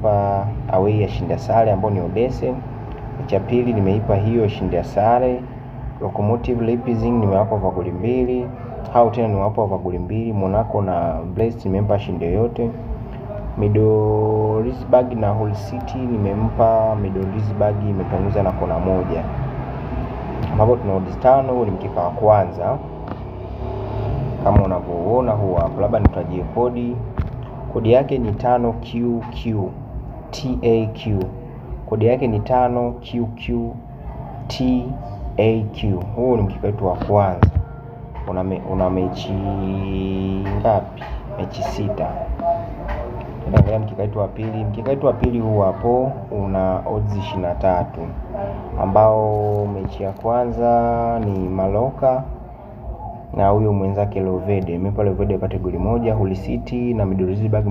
nimempa away ya shinda sare ambao ni Odesse. Mechi ya pili nimeipa hiyo shinda sare. Lokomotiv Leipzig nimewapa kwa goli 2. Hao tena nimewapa kwa goli 2. Monaco na Brest nimempa shinde yote. Middlesbrough na Hull City nimempa Middlesbrough imepunguza na kona moja. Ambapo tuna odds 5. Ni mkeka wa kwanza kama unavyoona huu hapa, labda nitajie kodi. Kodi yake ni 5QQ TAQ. Kodi yake ni 5QQ TAQ. Huu ni mkeka wetu wa kwanza. Una mechi ngapi? Mechi 6. Tunaangalia mkeka wetu wa pili. Mkeka wetu wa pili huu hapo una odds 23, ambao mechi ya kwanza ni Mallorca na huyo mwenzake Lovede. Nimempa Lovede apate goli 1. Hull City na Middlesbrough